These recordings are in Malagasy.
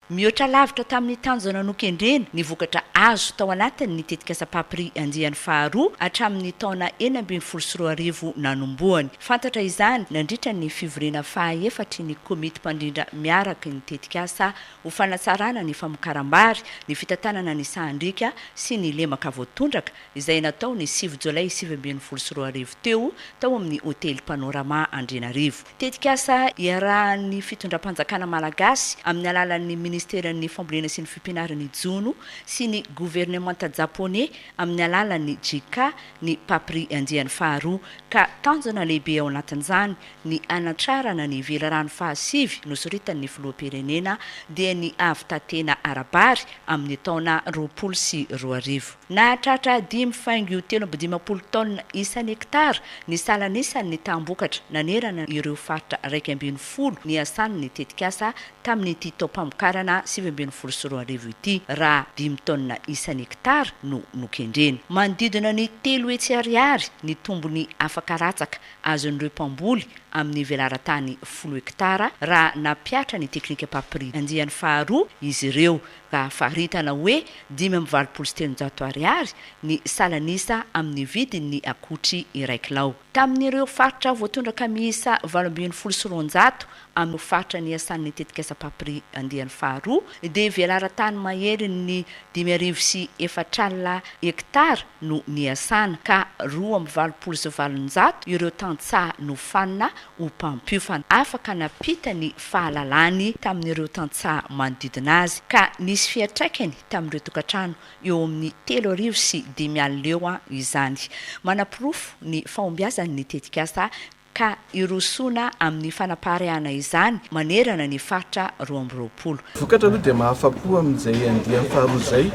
Mihoatra lavitra tamin'ny tanjona nokendreny ny vokatra azo tao anatin'ny tetikasa PAPRIZ andiany faharoa hatramin'ny taona 2024 nanomboany. Fantatra izany nandritra ny fivorena faha-efatra ny komity mpandrindra miaraka ny tetikasa ho fanatsarana ny famokarambary, ny fitantanana ny sahandrika sy ny lemaka voatondraka izay natao ny 7 Jolay 2024 tao amin'ny hotely Panorama Andrinarivo. Tetikasa iarahan'ny fitondram-panjakana malagasy amin'ny alalan'ny ministeran'ny fambolena sy ny fipinaran'ny jono sy ny gouvernemanta japonais amin'ny alalan'ny JICA ny PAPRIZ andiany faharoa ka tanjona lehibe ao anatin'izany ny anatrarana ny velarano fahasivy nosoritan'ny filoham-pirenena dia ny avitatena arabary amin'ny taona 2020. Nahatratra 5,3 taona isan'ny hektara ny salanisan'ny tambokatra nanerana ireo faritra 2.10 ny asan'ny tetikasa tamin'ny ity taom-pamokarana 2024 ity raha 5 taona isan'ny hektara no nokendreny. Manodidina ny 3 hetsy ariary ny tombony afaka ratsaka azon'ireo mpamboly amin'ny velaran-tany 10 hektara raha napiatra ny teknika PAPRIZ andiany faharoa izy ireo ka faharitana hoe 5,700 ariary ny salanisa amin'ny vidin'ny akotry iray kilao. Tamin'ireo faritra voatondraka miisa 8,700 amin'ny faritra ny asan'ny tetikasa PAPRIZ andiany faharoa dia velaran-tany mahery ny 5,400 hektara no niasana ka 2,700 ireo tantsaha no fanina ho mpampiofana. Afaka napita ny fahalalany tamin'ireo tantsaha manodidina azy ka nisy fiantraikany tamin'ireo tokantrano eo amin'ny 3,500 eo izany. Manapirofo ny fahombiazan'ny tetikasa ka irosona amin'ny fanapaharana izany manerana ny faritra 20. Vokatra aloha dia mahafapo amin'izay andiany faharoa zay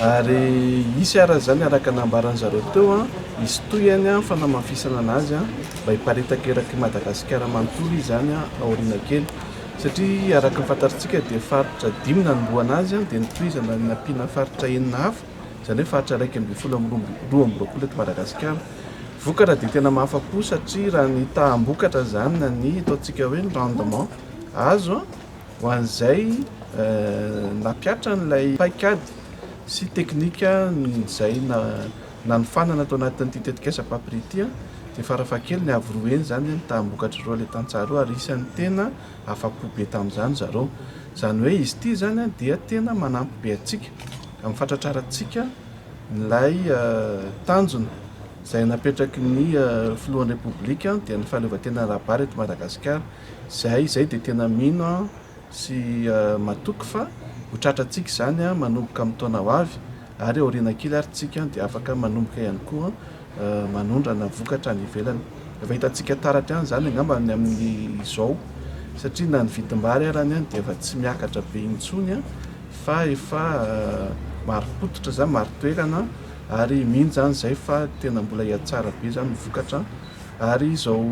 ary isy ara zany araka nambaran'ny zareo teo isy toyany fanamafisana anazy mba hiparitaka eraky Madagasikara manontolo izany aoriana kely satria araka ny fantatritsika dia faritra 5 nanomboana azy dia nitohizana nampiana faritra 9 hafa izany hoe faritra 1,12 eto Madagasikara. Vokatra dia tena mahafapo satria raha ny tahambokatra zany na ny ataontsika hoe rendement azo ho an'izay napiatra n'ilay paikady sy teknika izay nanofanana tao anatin'ity tetikasa PAPRIZ ity dia farafakely ny avoroeny zany ny tahambokatra roa ilay tantsaha ary isan'ny tena afapo be tamin'izany zareo. Izany hoe izy ity zany dia tena manampy be atsika amin'ny fatratrarantsika n'ilay tanjona izay napetraky ny filohan'ny repoblika dia ny fahaleovantena arabary eto Madagasikara. Zay dia tena mino sy matoky fa ho tratratsika izany manomboka amin'ny taona ho avy ary aoriana kely ary tsika dia afaka manomboka ihany koa manondrana vokatra any ivelany. Efa hitantsika taratra ihany zany angamba ny amin'ny izao satria na ny vidim-bary arany dia efa tsy miakatra be intsony fa efa maro-pototra zany maro-toerana ary mino zany zay fa tena mbola hiatsara be zany vokatra ary izao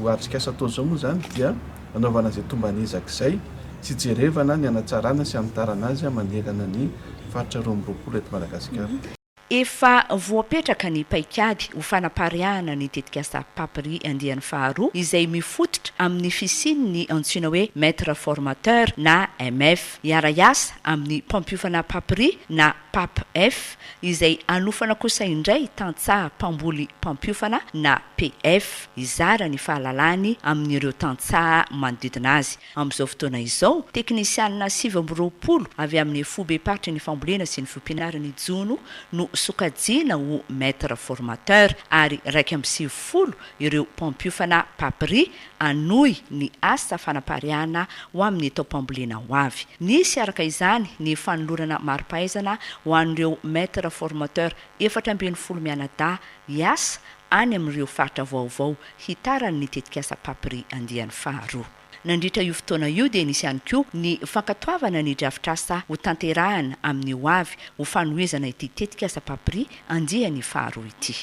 aritsika atao zao moa zany dia anaovana izay tomban'ezaka izay sy jerevana ny anatsarana sy amitarana azy manerana ny faritra 20 eto Madagasikara. Efa voapetraka ny paikady ho fanapaharana ny tetikasa PAPRIZ andiany faharoa izay mifototra amin'ny fisian'ny antsoina hoe maître formateur na MF iara-iasa amin'ny mpampiofana PAPRIZ na PAPF izay anofana kosa indray tantsaha mpamboly mpampiofana na PF izara ny fahalalany amin'ireo tantsaha manodidina azy. Amin'izao fotoana izao teknisianina 7 avy amin'ny fobe-patry ny fambolena sy ny fipinaran'ny jono no sokajina ho maître formateur ary 2,50 ireo mpampiofana PAPRIZ anoy ny asa fanapaharana ho amin'ny taom-pambolena ho avy. Nisy araka izany ny fanolorana mari-pahaizana ho an'ireo maître formateur 4,10 mianadahy hiasa any amin'ireo faritra vaovao hitaran'ny tetikasa PAPRIZ andiany faharoa. Nandritra io fotoana io dia nisy ihany koa ny fankatoavana ny drafitrasa ho tanterahana amin'ny ho avy ho fanohizana ity tetikasa PAPRIZ andiany faharoa ity.